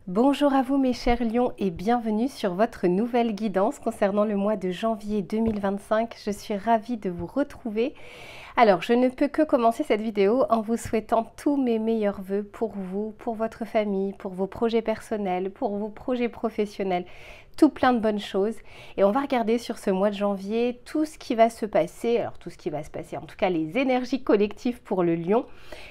Bonjour à vous mes chers lions et bienvenue sur votre nouvelle guidance concernant le mois de janvier 2025. Je suis ravie de vous retrouver. Alors, je ne peux que commencer cette vidéo en vous souhaitant tous mes meilleurs vœux pour vous, pour votre famille, pour vos projets personnels, pour vos projets professionnels, tout plein de bonnes choses. Et on va regarder sur ce mois de janvier tout ce qui va se passer, alors tout ce qui va se passer, en tout cas les énergies collectives pour le lion,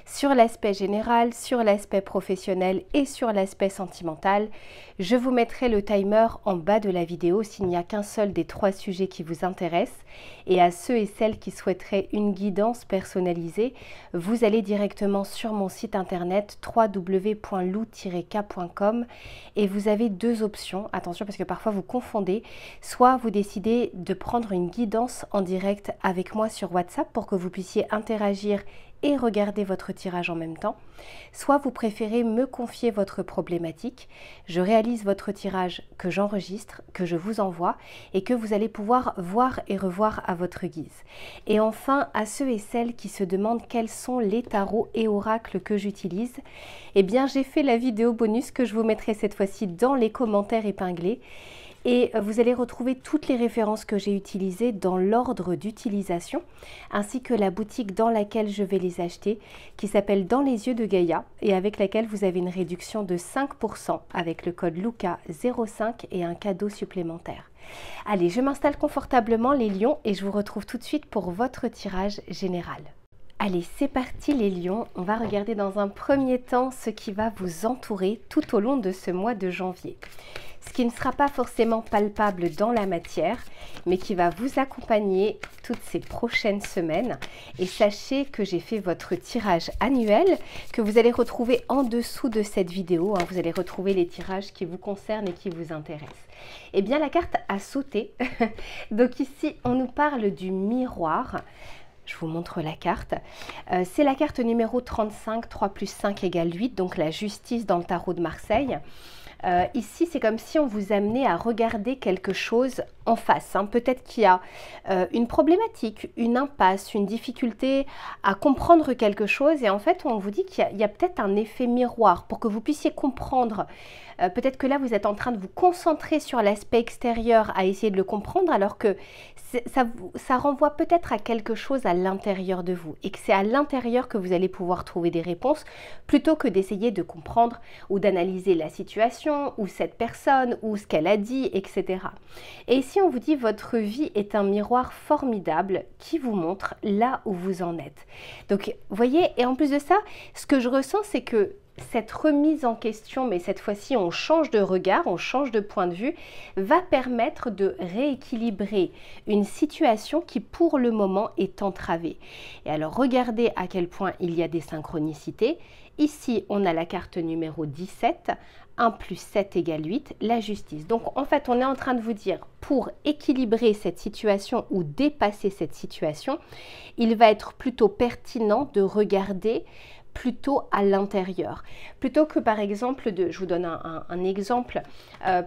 sur l'aspect général, sur l'aspect professionnel et sur l'aspect sentimental. Je vous mettrai le timer en bas de la vidéo s'il n'y a qu'un seul des 3 sujets qui vous intéressent. Et à ceux et celles qui souhaiteraient une guidance personnalisée, vous allez directement sur mon site internet www.lou-k.com et vous avez 2 options. Attention parce que parfois vous confondez. Soit vous décidez de prendre une guidance en direct avec moi sur WhatsApp pour que vous puissiez interagir et regarder votre tirage en même temps, soit vous préférez me confier votre problématique, je réalise votre tirage que j'enregistre, que je vous envoie et que vous allez pouvoir voir et revoir à votre guise. Et enfin, à ceux et celles qui se demandent quels sont les tarots et oracles que j'utilise, eh bien j'ai fait la vidéo bonus que je vous mettrai cette fois-ci dans les commentaires épinglés. Et vous allez retrouver toutes les références que j'ai utilisées dans l'ordre d'utilisation, ainsi que la boutique dans laquelle je vais les acheter, qui s'appelle Dans les yeux de Gaïa, et avec laquelle vous avez une réduction de 5% avec le code LUCA05 et un cadeau supplémentaire. Allez, je m'installe confortablement les lions et je vous retrouve tout de suite pour votre tirage général. Allez, c'est parti les lions, on va regarder dans un premier temps ce qui va vous entourer tout au long de ce mois de janvier. Ce qui ne sera pas forcément palpable dans la matière, mais qui va vous accompagner toutes ces prochaines semaines. Et sachez que j'ai fait votre tirage annuel, que vous allez retrouver en dessous de cette vidéo. Vous allez retrouver les tirages qui vous concernent et qui vous intéressent. Eh bien, la carte a sauté. Donc ici, on nous parle du miroir. Je vous montre la carte. C'est la carte numéro 35, 3 plus 5 égale 8, donc la justice dans le tarot de Marseille. Ici, c'est comme si on vous amenait à regarder quelque chose en face. Peut-être qu'il y a une problématique, une impasse, une difficulté à comprendre quelque chose. Et en fait, on vous dit qu'il y a peut-être un effet miroir pour que vous puissiez comprendre. Peut-être que là, vous êtes en train de vous concentrer sur l'aspect extérieur à essayer de le comprendre, alors que ça renvoie peut-être à quelque chose à l'intérieur de vous et que c'est à l'intérieur que vous allez pouvoir trouver des réponses plutôt que d'essayer de comprendre ou d'analyser la situation ou cette personne ou ce qu'elle a dit, etc. Et ici, on vous dit votre vie est un miroir formidable qui vous montre là où vous en êtes. Donc, vous voyez, et en plus de ça, ce que je ressens, c'est que cette remise en question, mais cette fois-ci on change de regard, on change de point de vue, va permettre de rééquilibrer une situation qui pour le moment est entravée. Et alors regardez à quel point il y a des synchronicités. Ici on a la carte numéro 17, 1 plus 7 égale 8, la justice. Donc en fait on est en train de vous dire, pour équilibrer cette situation ou dépasser cette situation, il va être plutôt pertinent de regarder plutôt à l'intérieur. Plutôt que par exemple, je vous donne un exemple,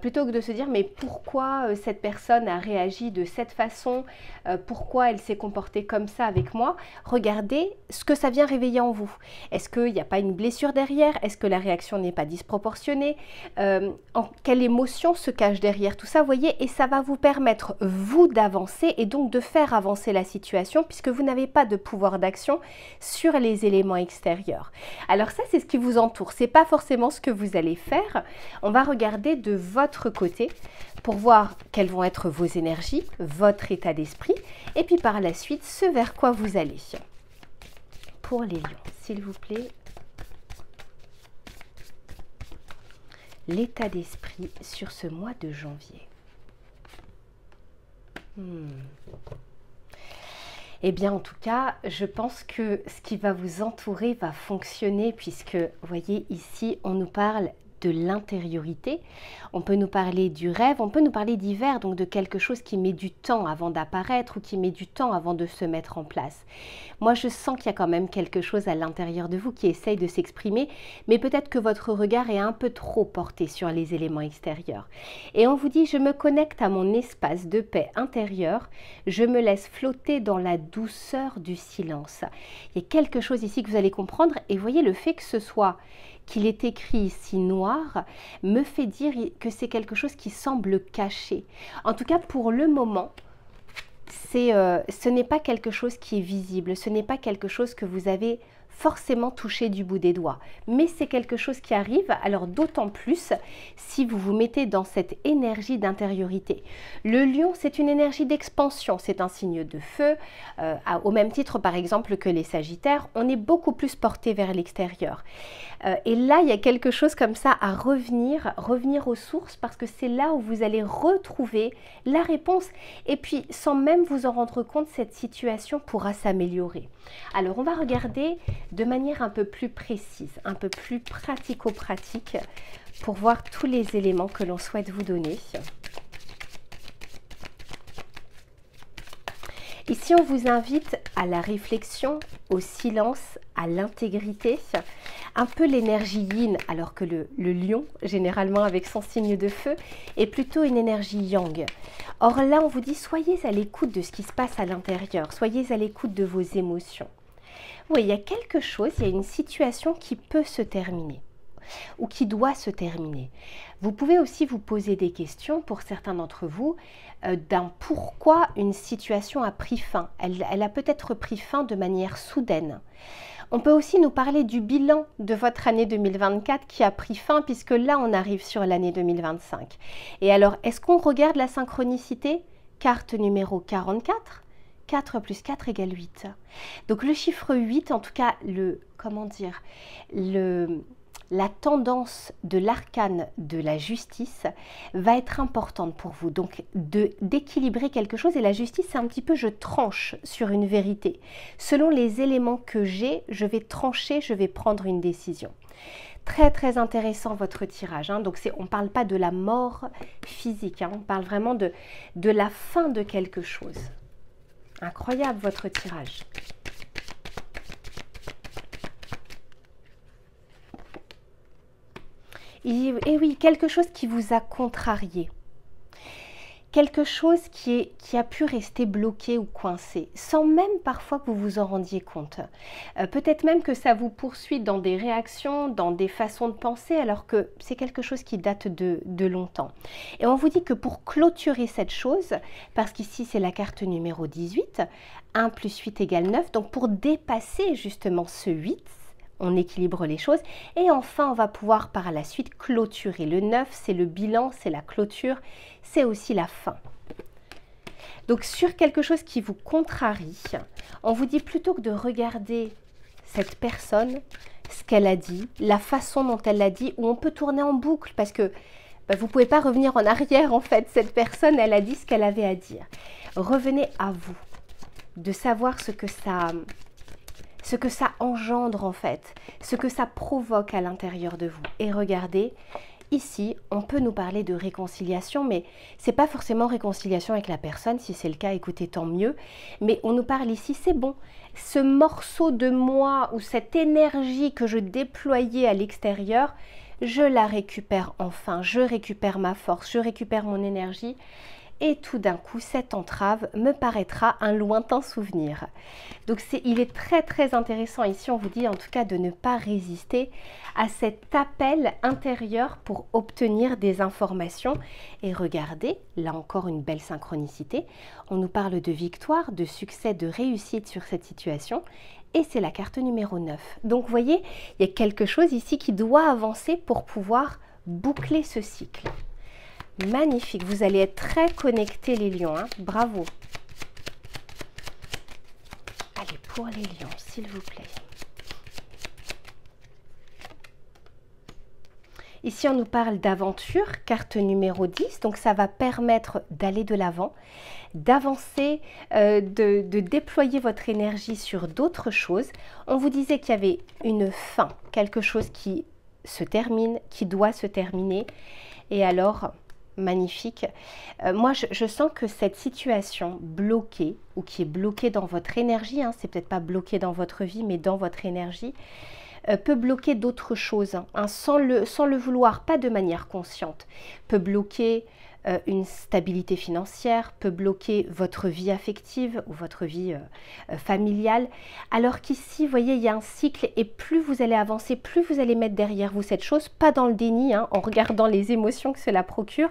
plutôt que de se dire mais pourquoi cette personne a réagi de cette façon, pourquoi elle s'est comportée comme ça avec moi, regardez ce que ça vient réveiller en vous. Est-ce qu'il n'y a pas une blessure derrière? Est-ce que la réaction n'est pas disproportionnée? Quelle émotion se cache derrière tout ça, vous voyez? Et ça va vous permettre, vous, d'avancer et donc de faire avancer la situation puisque vous n'avez pas de pouvoir d'action sur les éléments extérieurs. Alors ça, c'est ce qui vous entoure. C'est pas forcément ce que vous allez faire. On va regarder de votre côté pour voir quelles vont être vos énergies, votre état d'esprit, et puis par la suite, ce vers quoi vous allez. Pour les lions, s'il vous plaît. L'état d'esprit sur ce mois de janvier. Eh bien, en tout cas, je pense que ce qui va vous entourer va fonctionner puisque, vous voyez, ici, on nous parle de l'intériorité, on peut nous parler du rêve, on peut nous parler d'hiver, donc de quelque chose qui met du temps avant d'apparaître ou qui met du temps avant de se mettre en place. Moi, je sens qu'il y a quand même quelque chose à l'intérieur de vous qui essaye de s'exprimer, mais peut-être que votre regard est un peu trop porté sur les éléments extérieurs. Et on vous dit, je me connecte à mon espace de paix intérieure, je me laisse flotter dans la douceur du silence. Il y a quelque chose ici que vous allez comprendre, et voyez le fait que ce soit qu'il est écrit ici noir me fait dire que c'est quelque chose qui semble caché. En tout cas, pour le moment, ce n'est pas quelque chose qui est visible, ce n'est pas quelque chose que vous avez forcément touché du bout des doigts, mais c'est quelque chose qui arrive, alors d'autant plus si vous vous mettez dans cette énergie d'intériorité. Le lion, c'est une énergie d'expansion, c'est un signe de feu, au même titre par exemple que les sagittaires, on est beaucoup plus porté vers l'extérieur. Et là, il y a quelque chose comme ça à revenir aux sources, parce que c'est là où vous allez retrouver la réponse, et puis sans même vous en rendre compte, cette situation pourra s'améliorer. Alors on va regarder de manière un peu plus précise, un peu plus pratico-pratique, pour voir tous les éléments que l'on souhaite vous donner. Ici, on vous invite à la réflexion, au silence, à l'intégrité, un peu l'énergie yin, alors que le lion, généralement avec son signe de feu, est plutôt une énergie yang. Or là, on vous dit, soyez à l'écoute de ce qui se passe à l'intérieur, soyez à l'écoute de vos émotions. Oui, il y a quelque chose, il y a une situation qui peut se terminer ou qui doit se terminer. Vous pouvez aussi vous poser des questions, pour certains d'entre vous, d'un pourquoi une situation a pris fin. Elle a peut-être pris fin de manière soudaine. On peut aussi nous parler du bilan de votre année 2024 qui a pris fin, puisque là, on arrive sur l'année 2025. Et alors, est-ce qu'on regarde la synchronicité? Carte numéro 44. 4 plus 4 égale 8. Donc le chiffre 8, en tout cas, la tendance de l'arcane de la justice va être importante pour vous. Donc d'équilibrer quelque chose, et la justice, c'est un petit peu je tranche sur une vérité. Selon les éléments que j'ai, je vais trancher, je vais prendre une décision. Très très intéressant votre tirage, hein. Donc on ne parle pas de la mort physique, hein. On parle vraiment de la fin de quelque chose. Incroyable votre tirage. Et oui, quelque chose qui vous a contrarié. Quelque chose qui a pu rester bloqué ou coincé, sans même parfois que vous vous en rendiez compte. Peut-être même que ça vous poursuit dans des réactions, dans des façons de penser, alors que c'est quelque chose qui date de longtemps. Et on vous dit que pour clôturer cette chose, parce qu'ici c'est la carte numéro 18, 1 plus 8 égale 9, donc pour dépasser justement ce 8, on équilibre les choses, et enfin on va pouvoir par la suite clôturer. Le 9, c'est le bilan, c'est la clôture, c'est aussi la fin. Donc sur quelque chose qui vous contrarie, on vous dit plutôt que de regarder cette personne, ce qu'elle a dit, la façon dont elle l'a dit, où on peut tourner en boucle, parce que vous ne pouvez pas revenir en arrière en fait. Cette personne, elle a dit ce qu'elle avait à dire. Revenez à vous, de savoir ce que ça engendre en fait, ce que ça provoque à l'intérieur de vous. Et regardez, ici, on peut nous parler de réconciliation, mais c'est pas forcément réconciliation avec la personne. Si c'est le cas, écoutez, tant mieux. Mais on nous parle ici, c'est bon. Ce morceau de moi ou cette énergie que je déployais à l'extérieur, je la récupère enfin. Je récupère ma force, je récupère mon énergie. Et tout d'un coup, cette entrave me paraîtra un lointain souvenir. Donc il est très très intéressant ici, on vous dit en tout cas de ne pas résister à cet appel intérieur pour obtenir des informations. Et regardez, là encore une belle synchronicité, on nous parle de victoire, de succès, de réussite sur cette situation. Et c'est la carte numéro 9. Donc vous voyez, il y a quelque chose ici qui doit avancer pour pouvoir boucler ce cycle. Magnifique, vous allez être très connectés les lions, hein. Bravo. Allez, pour les lions, s'il vous plaît. Ici, on nous parle d'aventure, carte numéro 10, donc ça va permettre d'aller de l'avant, d'avancer, de déployer votre énergie sur d'autres choses. On vous disait qu'il y avait une fin, quelque chose qui se termine, qui doit se terminer, et alors... magnifique. Moi, je sens que cette situation bloquée, ou qui est bloquée dans votre énergie, hein, c'est peut-être pas bloqué dans votre vie, mais dans votre énergie, peut bloquer d'autres choses, hein, sans le vouloir, pas de manière consciente. Peut bloquer une stabilité financière, peut bloquer votre vie affective ou votre vie familiale. Alors qu'ici, vous voyez, il y a un cycle et plus vous allez avancer, plus vous allez mettre derrière vous cette chose, pas dans le déni, hein, en regardant les émotions que cela procure,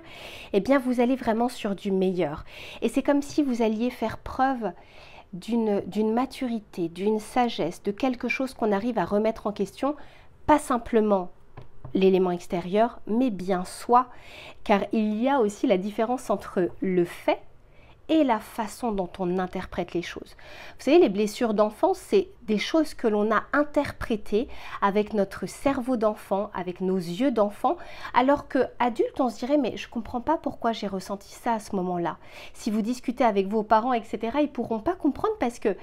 eh bien vous allez vraiment sur du meilleur. Et c'est comme si vous alliez faire preuve d'une maturité, d'une sagesse, de quelque chose qu'on arrive à remettre en question, pas simplement l'élément extérieur, mais bien soi, car il y a aussi la différence entre le fait et la façon dont on interprète les choses. Vous savez, les blessures d'enfance, c'est des choses que l'on a interprétées avec notre cerveau d'enfant, avec nos yeux d'enfant, alors qu'adulte, on se dirait, mais je ne comprends pas pourquoi j'ai ressenti ça à ce moment-là. Si vous discutez avec vos parents, etc., ils ne pourront pas comprendre parce que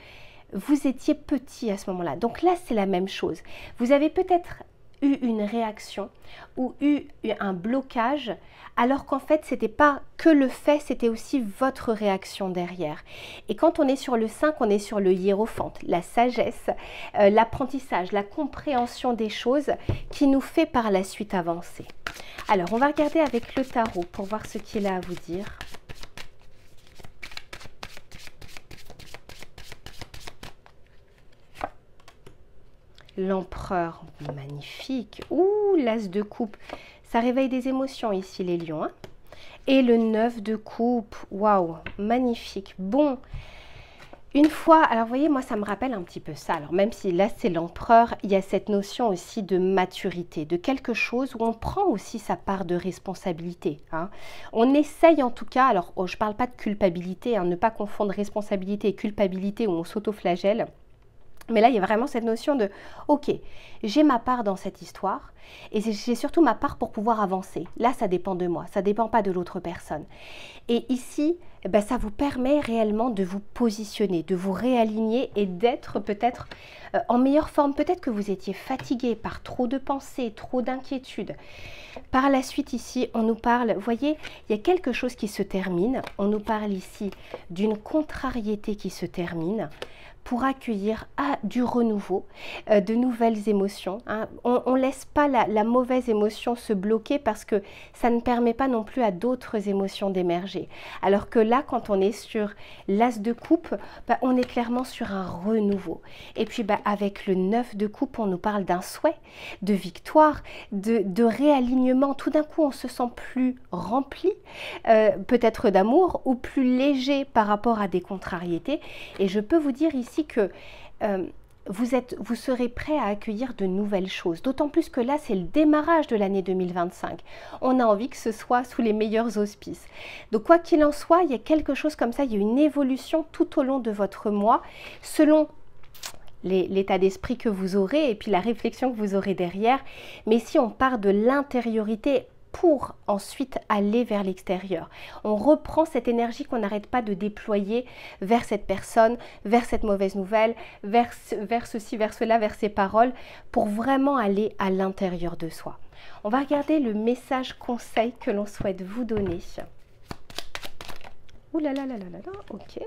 vous étiez petit à ce moment-là. Donc là, c'est la même chose. Vous avez peut-être eu une réaction ou eu un blocage, alors qu'en fait, ce n'était pas que le fait, c'était aussi votre réaction derrière. Et quand on est sur le 5, on est sur le hiérophante, la sagesse, l'apprentissage, la compréhension des choses qui nous fait par la suite avancer. Alors, on va regarder avec le tarot pour voir ce qu'il a à vous dire. L'empereur, magnifique. Ouh, l'as de coupe. Ça réveille des émotions ici, les lions. Hein, et le 9 de coupe. Waouh, magnifique. Bon, une fois, alors vous voyez, moi ça me rappelle un petit peu ça. Alors même si là c'est l'empereur, il y a cette notion aussi de maturité, de quelque chose où on prend aussi sa part de responsabilité. Hein. On essaye en tout cas, alors je ne parle pas de culpabilité, hein, ne pas confondre responsabilité et culpabilité où on s'auto-flagelle. Mais là, il y a vraiment cette notion de « Ok, j'ai ma part dans cette histoire et j'ai surtout ma part pour pouvoir avancer. » Là, ça dépend de moi, ça ne dépend pas de l'autre personne. Et ici, eh ben, ça vous permet réellement de vous positionner, de vous réaligner et d'être peut-être en meilleure forme. Peut-être que vous étiez fatigué par trop de pensées, trop d'inquiétudes. Par la suite ici, on nous parle, vous voyez, il y a quelque chose qui se termine. On nous parle ici d'une contrariété qui se termine, pour accueillir du renouveau, de nouvelles émotions. Hein. On ne laisse pas la mauvaise émotion se bloquer parce que ça ne permet pas non plus à d'autres émotions d'émerger. Alors que là, quand on est sur l'as de coupe, bah, on est clairement sur un renouveau. Et puis bah, avec le 9 de coupe, on nous parle d'un souhait, de victoire, de réalignement. Tout d'un coup, on se sent plus rempli, peut-être d'amour, ou plus léger par rapport à des contrariétés. Et je peux vous dire ici que vous serez prêt à accueillir de nouvelles choses. D'autant plus que là, c'est le démarrage de l'année 2025. On a envie que ce soit sous les meilleurs auspices. Donc, quoi qu'il en soit, il y a quelque chose comme ça, il y a une évolution tout au long de votre mois, selon l'état d'esprit que vous aurez et puis la réflexion que vous aurez derrière. Mais si on part de l'intériorité, pour ensuite aller vers l'extérieur. On reprend cette énergie qu'on n'arrête pas de déployer vers cette personne, vers cette mauvaise nouvelle, vers ceci, vers cela, vers ces paroles, pour vraiment aller à l'intérieur de soi. On va regarder le message conseil que l'on souhaite vous donner. Ouh là là là là là là, ok.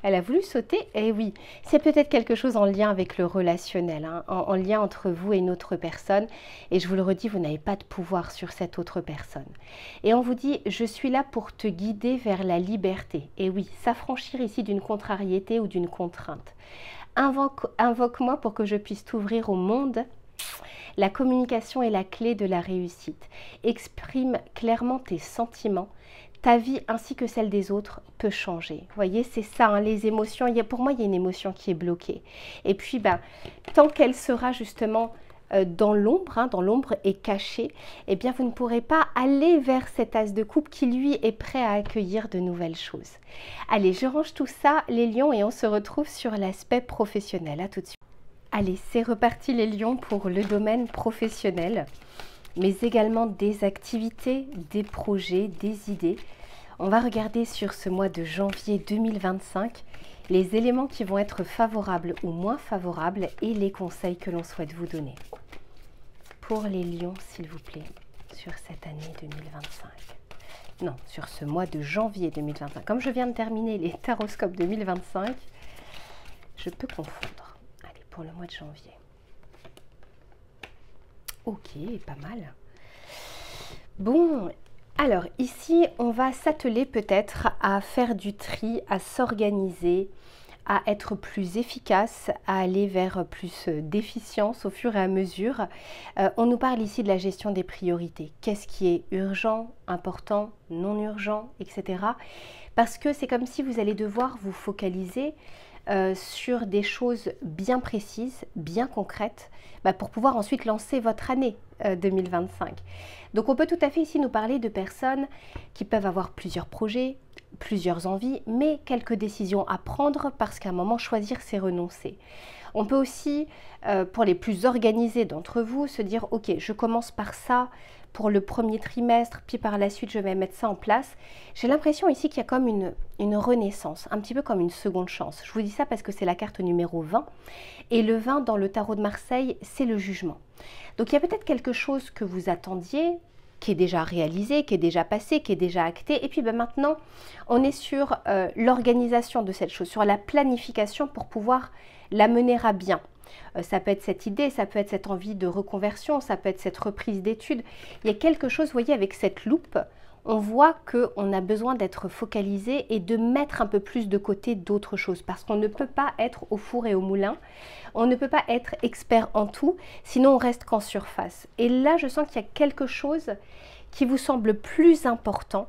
Elle a voulu sauter, et oui, c'est peut-être quelque chose en lien avec le relationnel, hein, en lien entre vous et une autre personne. Et je vous le redis, vous n'avez pas de pouvoir sur cette autre personne. Et on vous dit, je suis là pour te guider vers la liberté. Et oui, s'affranchir ici d'une contrariété ou d'une contrainte. Invoque-moi pour que je puisse t'ouvrir au monde. La communication est la clé de la réussite. Exprime clairement tes sentiments. Ta vie ainsi que celle des autres peut changer. Vous voyez, c'est ça, hein, les émotions. Pour moi, il y a une émotion qui est bloquée. Et puis, ben, tant qu'elle sera justement dans l'ombre, hein, dans l'ombre et cachée, eh bien, vous ne pourrez pas aller vers cet as de coupe qui, lui, est prêt à accueillir de nouvelles choses. Allez, je range tout ça, les lions, et on se retrouve sur l'aspect professionnel. À tout de suite. Allez, c'est reparti, les lions, pour le domaine professionnel, mais également des activités, des projets, des idées. On va regarder sur ce mois de janvier 2025 les éléments qui vont être favorables ou moins favorables et les conseils que l'on souhaite vous donner. Pour les lions, s'il vous plaît, sur cette année 2025. Non, sur ce mois de janvier 2025. Comme je viens de terminer les taroscopes 2025, je peux confondre. Allez, pour le mois de janvier. Ok, pas mal. Bon, alors ici, on va s'atteler peut-être à faire du tri, à s'organiser, à être plus efficace, à aller vers plus d'efficience au fur et à mesure. On nous parle ici de la gestion des priorités. Qu'est-ce qui est urgent, important, non urgent, etc. Parce que c'est comme si vous allez devoir vous focaliser sur des choses bien précises, bien concrètes, pour pouvoir ensuite lancer votre année 2025. Donc on peut tout à fait ici nous parler de personnes qui peuvent avoir plusieurs projets, plusieurs envies, mais quelques décisions à prendre parce qu'à un moment choisir c'est renoncer. On peut aussi, pour les plus organisés d'entre vous, se dire ok, je commence par ça pour le premier trimestre, puis par la suite je vais mettre ça en place. J'ai l'impression ici qu'il y a comme une renaissance, un petit peu comme une seconde chance. Je vous dis ça parce que c'est la carte numéro 20, et le 20 dans le tarot de Marseille, c'est le jugement. Donc il y a peut-être quelque chose que vous attendiez, qui est déjà réalisé, qui est déjà passé, qui est déjà acté, et puis maintenant on est sur l'organisation de cette chose, sur la planification pour pouvoir la mener à bien. Ça peut être cette idée, ça peut être cette envie de reconversion, ça peut être cette reprise d'études. Il y a quelque chose, vous voyez, avec cette loupe, on voit qu'on a besoin d'être focalisé et de mettre un peu plus de côté d'autres choses parce qu'on ne peut pas être au four et au moulin, on ne peut pas être expert en tout, sinon on reste qu'en surface. Et là, je sens qu'il y a quelque chose qui vous semble plus important.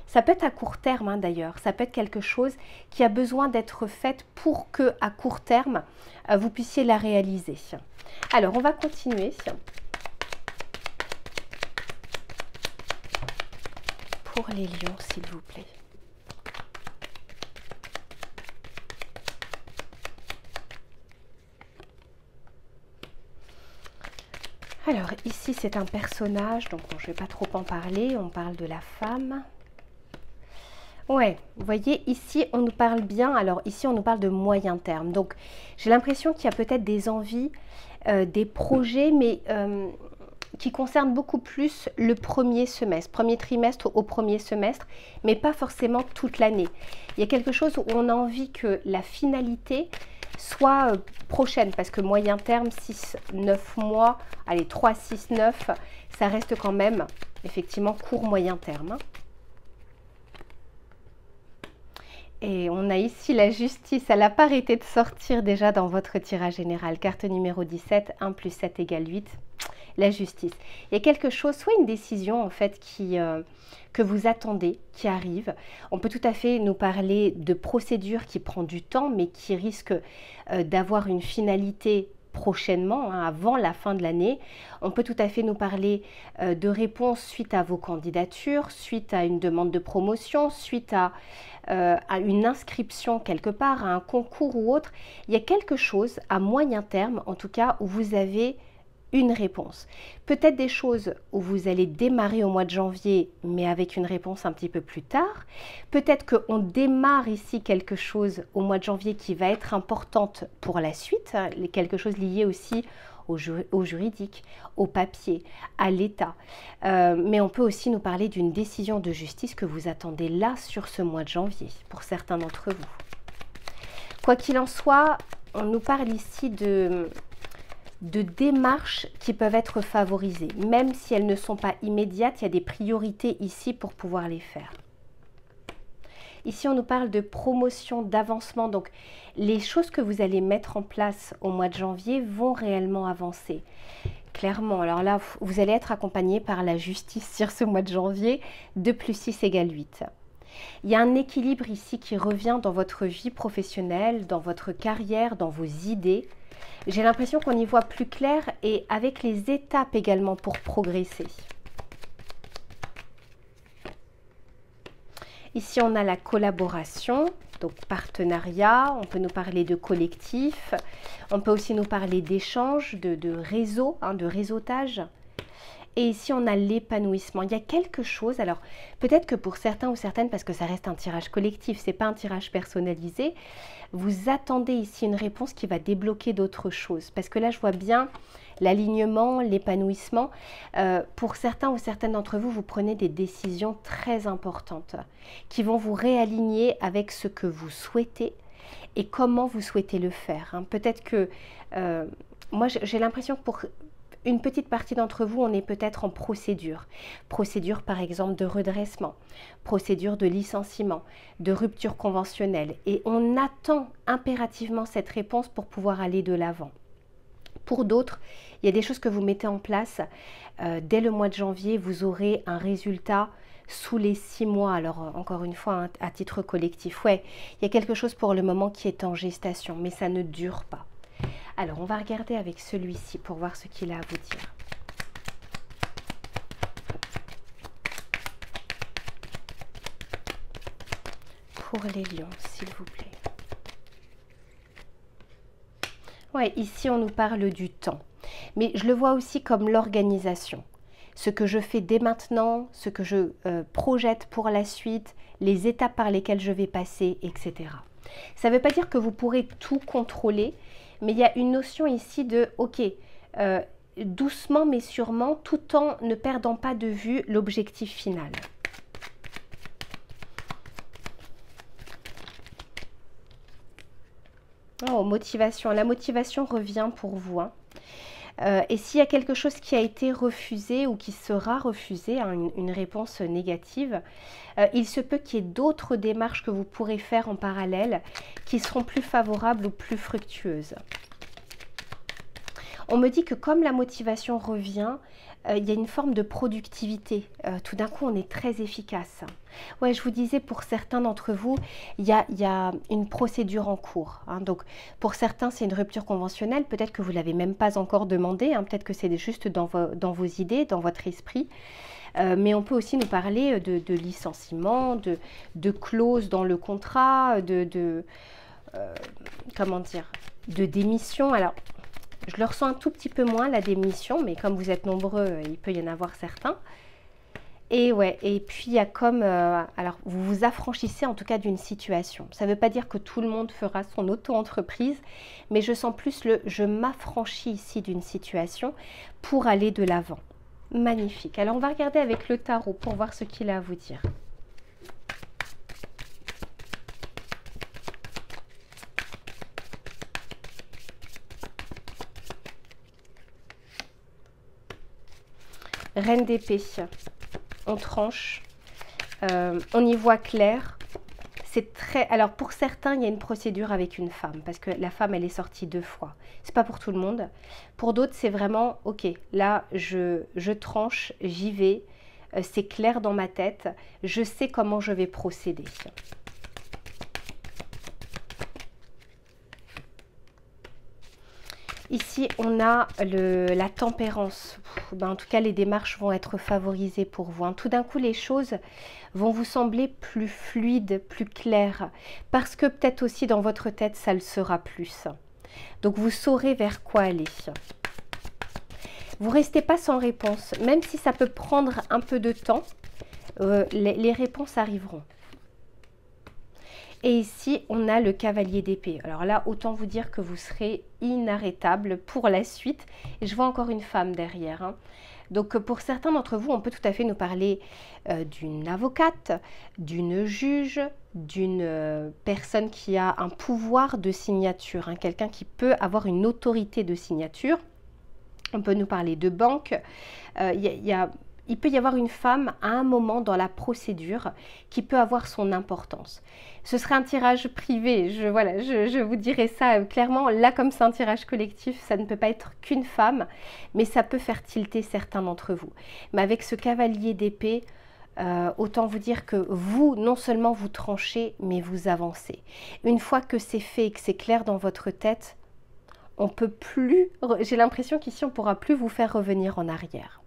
Ça peut être à court terme d'ailleurs, ça peut être quelque chose qui a besoin d'être fait pour que à court terme, vous puissiez la réaliser. Alors, on va continuer. Pour les lions, s'il vous plaît. Alors, ici, c'est un personnage, donc bon, je ne vais pas trop en parler, on parle de la femme. Ouais, vous voyez, ici, on nous parle bien, alors ici, on nous parle de moyen terme. Donc, j'ai l'impression qu'il y a peut-être des envies, des projets, mais qui concernent beaucoup plus le premier semestre, premier trimestre au premier semestre, mais pas forcément toute l'année. Il y a quelque chose où on a envie que la finalité soit prochaine, parce que moyen terme, 6-9 mois, allez, 3, 6, 9, ça reste quand même, effectivement, court moyen terme. Et on a ici la justice, elle n'a pas arrêté de sortir déjà dans votre tirage général. Carte numéro 17, 1 plus 7 égale 8, la justice. Il y a quelque chose, soit une décision en fait que vous attendez, qui arrive. On peut tout à fait nous parler de procédure qui prend du temps, mais qui risque d'avoir une finalité prochainement, avant la fin de l'année. On peut tout à fait nous parler de réponses suite à vos candidatures, suite à une demande de promotion, suite à une inscription quelque part, à un concours ou autre. Il y a quelque chose à moyen terme, en tout cas, où vous avez une réponse. Peut-être des choses où vous allez démarrer au mois de janvier, mais avec une réponse un petit peu plus tard. Peut-être qu'on démarre ici quelque chose au mois de janvier qui va être importante pour la suite, quelque chose lié aussi au juridique, au papier, à l'État. Mais on peut aussi nous parler d'une décision de justice que vous attendez là sur ce mois de janvier, pour certains d'entre vous. Quoi qu'il en soit, on nous parle ici de démarches qui peuvent être favorisées. Même si elles ne sont pas immédiates, il y a des priorités ici pour pouvoir les faire. Ici, on nous parle de promotion, d'avancement. Donc, les choses que vous allez mettre en place au mois de janvier vont réellement avancer. Clairement, alors là, vous allez être accompagné par la justice sur ce mois de janvier. 2 plus 6 égale 8. Il y a un équilibre ici qui revient dans votre vie professionnelle, dans votre carrière, dans vos idées. J'ai l'impression qu'on y voit plus clair et avec les étapes également pour progresser. Ici, on a la collaboration, donc partenariat, on peut nous parler de collectif, on peut aussi nous parler d'échanges, de réseau, de réseautage. Et ici, on a l'épanouissement. Il y a quelque chose, alors peut-être que pour certains ou certaines, parce que ça reste un tirage collectif, ce n'est pas un tirage personnalisé, vous attendez ici une réponse qui va débloquer d'autres choses. Parce que là, je vois bien l'alignement, l'épanouissement. Pour certains ou certaines d'entre vous, vous prenez des décisions très importantes qui vont vous réaligner avec ce que vous souhaitez et comment vous souhaitez le faire. Peut-être que, moi, j'ai l'impression que pour une petite partie d'entre vous, on est peut-être en procédure. Procédure par exemple de redressement, procédure de licenciement, de rupture conventionnelle. Et on attend impérativement cette réponse pour pouvoir aller de l'avant. Pour d'autres, il y a des choses que vous mettez en place. Dès le mois de janvier, vous aurez un résultat sous les 6 mois. Alors, encore une fois, hein, à titre collectif, ouais, il y a quelque chose pour le moment qui est en gestation, mais ça ne dure pas. Alors, on va regarder avec celui-ci pour voir ce qu'il a à vous dire. Pour les lions, s'il vous plaît. Ouais, ici, on nous parle du temps. Mais je le vois aussi comme l'organisation. Ce que je fais dès maintenant, ce que je projette pour la suite, les étapes par lesquelles je vais passer, etc. Ça ne veut pas dire que vous pourrez tout contrôler, mais il y a une notion ici de, ok, doucement mais sûrement, tout en ne perdant pas de vue l'objectif final. Oh, motivation. La motivation revient pour vous, hein. Et s'il y a quelque chose qui a été refusé ou qui sera refusé, hein, une réponse négative, il se peut qu'il y ait d'autres démarches que vous pourrez faire en parallèle qui seront plus favorables ou plus fructueuses. On me dit que comme la motivation revient, il y a une forme de productivité. Tout d'un coup, on est très efficace. Ouais, je vous disais, pour certains d'entre vous, il y a une procédure en cours, hein. Donc, pour certains, c'est une rupture conventionnelle. Peut-être que vous ne l'avez même pas encore demandé, hein. Peut-être que c'est juste dans vos idées, dans votre esprit. Mais on peut aussi nous parler de licenciement, de clauses dans le contrat, comment dire, de démission. Alors, je le ressens un tout petit peu moins, la démission, mais comme vous êtes nombreux, il peut y en avoir certains. Et ouais, et puis il y a comme, alors vous vous affranchissez en tout cas d'une situation. Ça ne veut pas dire que tout le monde fera son auto-entreprise, mais je sens plus je m'affranchis ici d'une situation pour aller de l'avant. Magnifique. Alors on va regarder avec le tarot pour voir ce qu'il a à vous dire. Reine d'épée, on tranche, on y voit clair. C'est très. Alors pour certains, il y a une procédure avec une femme parce que la femme, elle est sortie 2 fois. C'est pas pour tout le monde. Pour d'autres, c'est vraiment ok. Là, je tranche, j'y vais. C'est clair dans ma tête. Je sais comment je vais procéder. Ici, on a la tempérance. Ben, en tout cas, les démarches vont être favorisées pour vous, hein. Tout d'un coup, les choses vont vous sembler plus fluides, plus claires. Parce que peut-être aussi dans votre tête, ça le sera plus. Donc, vous saurez vers quoi aller. Vous ne restez pas sans réponse. Même si ça peut prendre un peu de temps, les réponses arriveront. Et ici, on a le cavalier d'épée. Alors là, autant vous dire que vous serez inarrêtable pour la suite. Et je vois encore une femme derrière, hein. Donc pour certains d'entre vous, on peut tout à fait nous parler d'une avocate, d'une juge, d'une personne qui a un pouvoir de signature, hein, quelqu'un qui peut avoir une autorité de signature. On peut nous parler de banque. Il peut y avoir une femme à un moment dans la procédure qui peut avoir son importance. Ce serait un tirage privé, je vous dirais ça clairement. Là, comme c'est un tirage collectif, ça ne peut pas être qu'une femme, mais ça peut faire tilter certains d'entre vous. Mais avec ce cavalier d'épée, autant vous dire que vous, non seulement vous tranchez, mais vous avancez. Une fois que c'est fait et que c'est clair dans votre tête, on peut plus, j'ai l'impression qu'ici, on ne pourra plus vous faire revenir en arrière.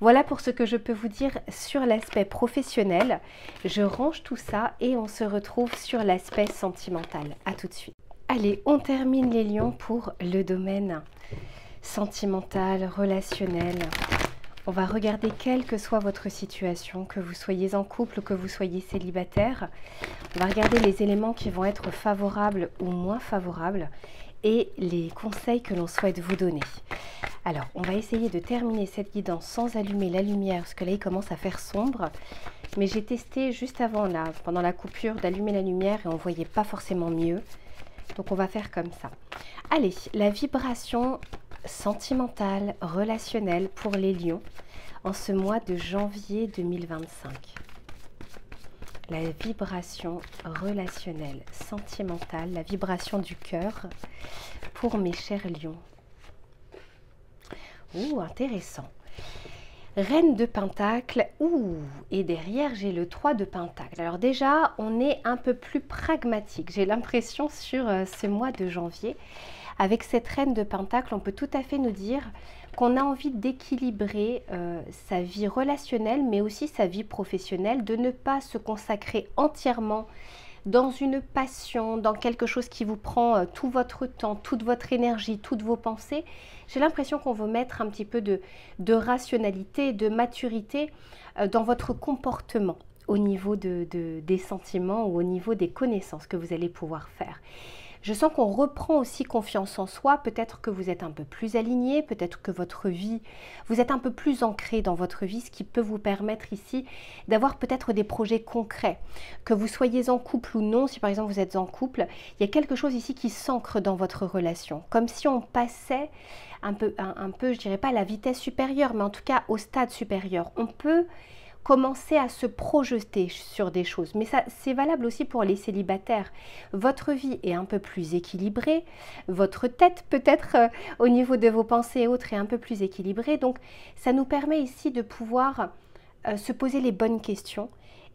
Voilà pour ce que je peux vous dire sur l'aspect professionnel. Je range tout ça et on se retrouve sur l'aspect sentimental. À tout de suite. Allez, on termine les lions pour le domaine sentimental, relationnel. On va regarder quelle que soit votre situation, que vous soyez en couple ou que vous soyez célibataire. On va regarder les éléments qui vont être favorables ou moins favorables et les conseils que l'on souhaite vous donner. Alors, on va essayer de terminer cette guidance sans allumer la lumière, parce que là, il commence à faire sombre. Mais j'ai testé juste avant, là, pendant la coupure, d'allumer la lumière et on ne voyait pas forcément mieux. Donc, on va faire comme ça. Allez, la vibration sentimental, relationnel pour les lions en ce mois de janvier 2025. La vibration relationnelle, sentimentale, la vibration du cœur pour mes chers lions. Ouh, intéressant. Reine de Pentacle, ouh, et derrière j'ai le 3 de Pentacle. Alors déjà, on est un peu plus pragmatique, j'ai l'impression sur ce mois de janvier. Avec cette Reine de Pentacle, on peut tout à fait nous dire qu'on a envie d'équilibrer sa vie relationnelle, mais aussi sa vie professionnelle, de ne pas se consacrer entièrement dans une passion, dans quelque chose qui vous prend tout votre temps, toute votre énergie, toutes vos pensées. J'ai l'impression qu'on veut mettre un petit peu de rationalité, de maturité dans votre comportement au niveau des sentiments ou au niveau des connaissances que vous allez pouvoir faire. Je sens qu'on reprend aussi confiance en soi, peut-être que vous êtes un peu plus aligné, peut-être que votre vie, vous êtes un peu plus ancré dans votre vie, ce qui peut vous permettre ici d'avoir peut-être des projets concrets. Que vous soyez en couple ou non, si par exemple vous êtes en couple, il y a quelque chose ici qui s'ancre dans votre relation, comme si on passait un peu, je dirais pas à la vitesse supérieure, mais en tout cas au stade supérieur. On peut commencer à se projeter sur des choses. Mais ça, c'est valable aussi pour les célibataires. Votre vie est un peu plus équilibrée, votre tête peut-être au niveau de vos pensées et autres est un peu plus équilibrée. Donc ça nous permet ici de pouvoir se poser les bonnes questions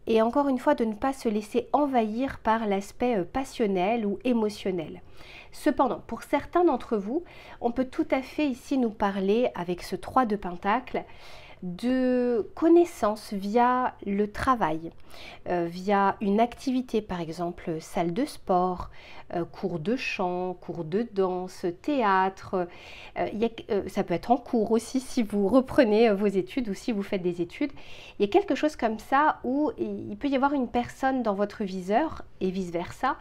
et encore une fois de ne pas se laisser envahir par l'aspect passionnel ou émotionnel. Cependant, pour certains d'entre vous, on peut tout à fait ici nous parler avec ce 3 de Pentacle de connaissances via le travail, via une activité, par exemple salle de sport, cours de chant, cours de danse, théâtre. Ça peut être en cours aussi si vous reprenez vos études ou si vous faites des études. Il y a quelque chose comme ça où il peut y avoir une personne dans votre viseur et vice-versa,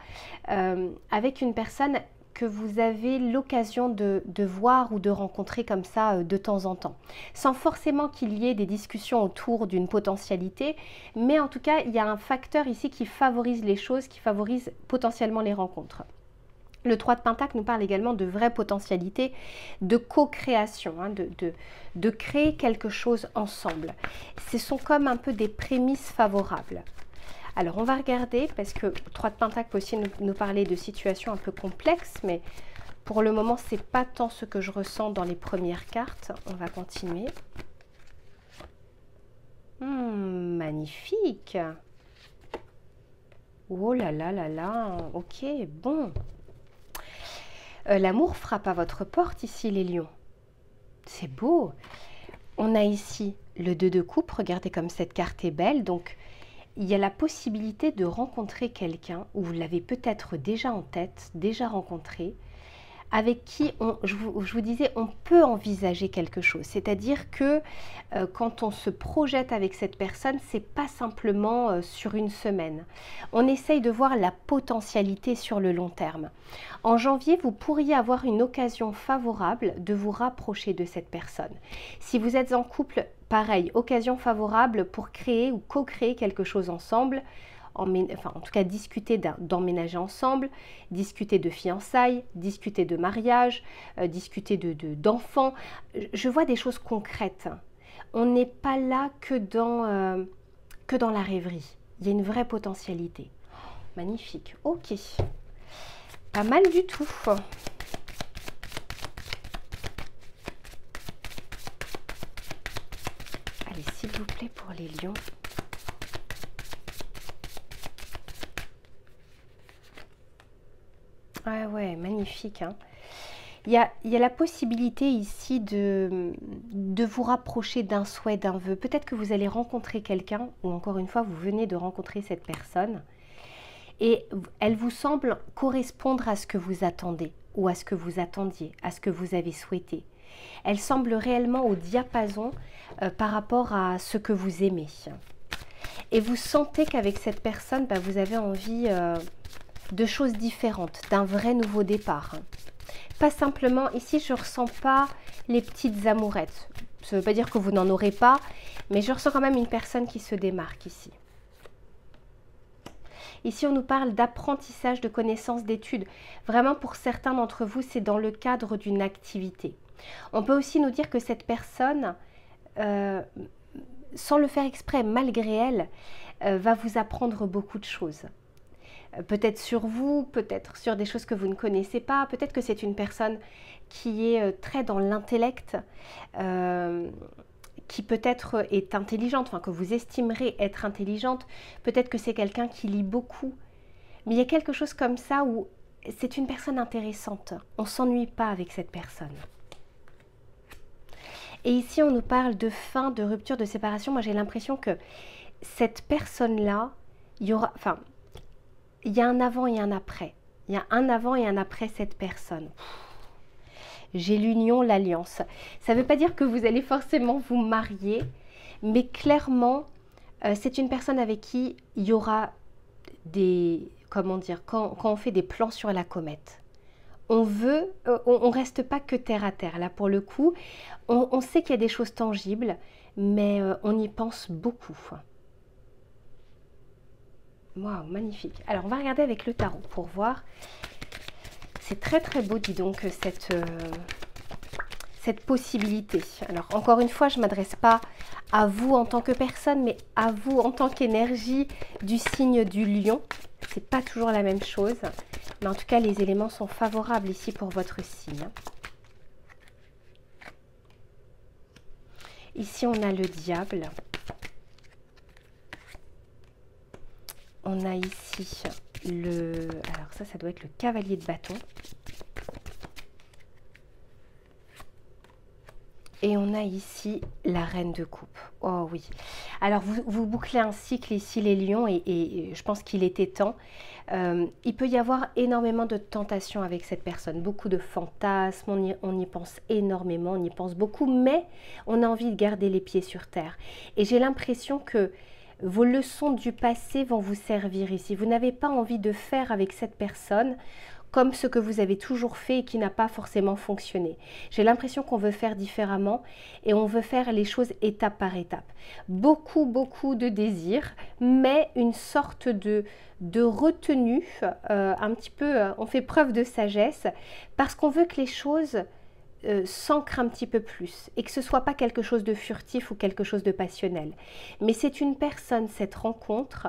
avec une personne que vous avez l'occasion de voir ou de rencontrer comme ça de temps en temps, sans forcément qu'il y ait des discussions autour d'une potentialité, mais en tout cas, il y a un facteur ici qui favorise les choses, qui favorise potentiellement les rencontres. Le 3 de Pentacle nous parle également de vraies potentialités, de co-création, de créer quelque chose ensemble. Ce sont comme un peu des prémices favorables. Alors, on va regarder, parce que 3 de Pentacle peut aussi nous parler de situations un peu complexes, mais pour le moment, ce n'est pas tant ce que je ressens dans les premières cartes. On va continuer. Magnifique. Oh là là là là. Ok, bon. L'amour frappe à votre porte ici, les lions. C'est beau. On a ici le 2 de coupe. Regardez comme cette carte est belle. Donc, il y a la possibilité de rencontrer quelqu'un, ou vous l'avez peut-être déjà en tête, déjà rencontré, avec qui, je vous disais, on peut envisager quelque chose. C'est-à-dire que quand on se projette avec cette personne, c'est pas simplement sur une semaine. On essaye de voir la potentialité sur le long terme. En janvier, vous pourriez avoir une occasion favorable de vous rapprocher de cette personne. Si vous êtes en couple, pareil, occasion favorable pour créer ou co-créer quelque chose ensemble. En tout cas discuter d'emménager ensemble, discuter de fiançailles, discuter de mariage, discuter d'enfants. Je vois des choses concrètes. On n'est pas là que dans la rêverie. Il y a une vraie potentialité. Magnifique. Ok. Pas mal du tout. Allez, s'il vous plaît, pour les lions. Ah ouais, magnifique. Hein. Il y a la possibilité ici de vous rapprocher d'un souhait, d'un vœu. Peut-être que vous allez rencontrer quelqu'un, ou encore une fois, vous venez de rencontrer cette personne, et elle vous semble correspondre à ce que vous attendez, ou à ce que vous attendiez, à ce que vous avez souhaité. Elle semble réellement au diapason par rapport à ce que vous aimez. Et vous sentez qu'avec cette personne, vous avez envie de choses différentes, d'un vrai nouveau départ. Pas simplement, ici je ne ressens pas les petites amourettes. Ça ne veut pas dire que vous n'en aurez pas, mais je ressens quand même une personne qui se démarque ici. Ici, on nous parle d'apprentissage, de connaissances, d'études. Vraiment, pour certains d'entre vous, c'est dans le cadre d'une activité. On peut aussi nous dire que cette personne, sans le faire exprès, malgré elle, va vous apprendre beaucoup de choses. Peut-être sur vous, peut-être sur des choses que vous ne connaissez pas, peut-être que c'est une personne qui est très dans l'intellect, qui peut-être est intelligente, enfin que vous estimerez être intelligente, peut-être que c'est quelqu'un qui lit beaucoup, mais il y a quelque chose comme ça où c'est une personne intéressante, on ne s'ennuie pas avec cette personne. Et ici on nous parle de fin, de rupture, de séparation. Moi j'ai l'impression que cette personne-là, il y aura, enfin, il y a un avant et un après. Il y a un avant et un après cette personne. J'ai l'union, l'alliance. Ça ne veut pas dire que vous allez forcément vous marier, mais clairement, c'est une personne avec qui il y aura des... Comment dire, quand on fait des plans sur la comète, on veut, on reste pas que terre à terre. Là, pour le coup, on sait qu'il y a des choses tangibles, mais on y pense beaucoup. Waouh, magnifique. Alors, on va regarder avec le tarot pour voir. C'est très très beau, dis donc, cette possibilité. Alors, encore une fois, je ne m'adresse pas à vous en tant que personne, mais à vous en tant qu'énergie du signe du lion. C'est pas toujours la même chose, mais en tout cas, les éléments sont favorables ici pour votre signe. Ici, on a le diable. On a ici le... Alors ça doit être le cavalier de bâton. Et on a ici la reine de coupe. Oh oui. Alors vous bouclez un cycle ici les lions et je pense qu'il était temps. Il peut y avoir énormément de tentations avec cette personne. Beaucoup de fantasmes, on y pense énormément, on y pense beaucoup. Mais on a envie de garder les pieds sur terre. Et j'ai l'impression que vos leçons du passé vont vous servir ici. Vous n'avez pas envie de faire avec cette personne comme ce que vous avez toujours fait et qui n'a pas forcément fonctionné. J'ai l'impression qu'on veut faire différemment et on veut faire les choses étape par étape. Beaucoup de désirs, mais une sorte de retenue, un petit peu, on fait preuve de sagesse parce qu'on veut que les choses s'ancre un petit peu plus et que ce soit pas quelque chose de furtif ou quelque chose de passionnel. Mais c'est une personne, cette rencontre,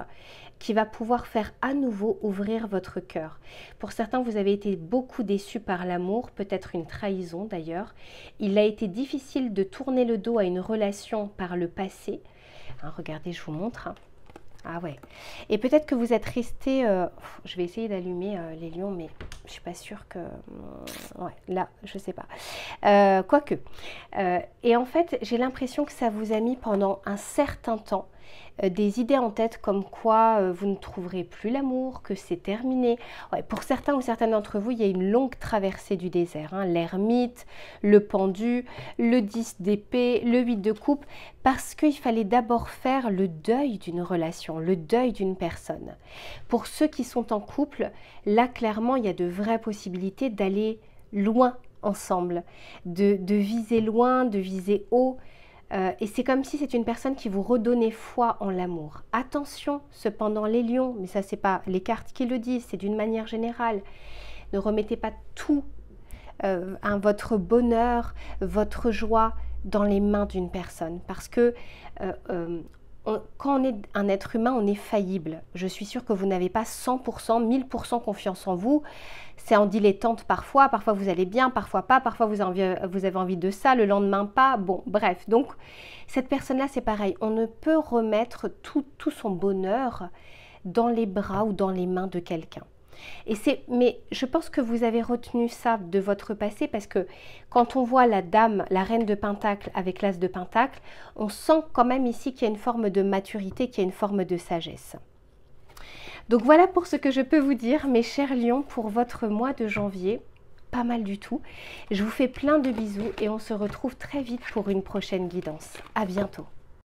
qui va pouvoir faire à nouveau ouvrir votre cœur. Pour certains, vous avez été beaucoup déçus par l'amour, peut-être une trahison d'ailleurs. Il a été difficile de tourner le dos à une relation par le passé. Hein, regardez, je vous montre. Hein. Ah ouais. Et peut-être que vous êtes resté... je vais essayer d'allumer les lions, mais je suis pas sûre que... ouais, là, je sais pas. Quoique. Et en fait, j'ai l'impression que ça vous a mis pendant un certain temps des idées en tête comme quoi vous ne trouverez plus l'amour, que c'est terminé. Ouais, pour certains ou certaines d'entre vous, il y a une longue traversée du désert. Hein, l'ermite, le pendu, le 10 d'épée, le 8 de coupe, parce qu'il fallait d'abord faire le deuil d'une relation, le deuil d'une personne. Pour ceux qui sont en couple, là clairement, il y a de vraies possibilités d'aller loin ensemble, de viser loin, de viser haut. Et c'est comme si c'est une personne qui vous redonnait foi en l'amour. Attention, cependant, les lions, mais ça c'est pas les cartes qui le disent, c'est d'une manière générale. Ne remettez pas tout, votre bonheur, votre joie dans les mains d'une personne. Parce que quand on est un être humain, on est faillible. Je suis sûre que vous n'avez pas 100%, 1000% confiance en vous. C'est en dilettante parfois vous allez bien, parfois pas, parfois vous avez envie de ça, le lendemain pas. Bon, bref, donc cette personne-là, c'est pareil. On ne peut remettre tout son bonheur dans les bras ou dans les mains de quelqu'un. Mais je pense que vous avez retenu ça de votre passé parce que quand on voit la dame, la reine de Pentacle avec l'as de Pentacle, on sent quand même ici qu'il y a une forme de maturité, qu'il y a une forme de sagesse. Donc voilà pour ce que je peux vous dire, mes chers lions, pour votre mois de janvier. Pas mal du tout. Je vous fais plein de bisous et on se retrouve très vite pour une prochaine guidance. À bientôt.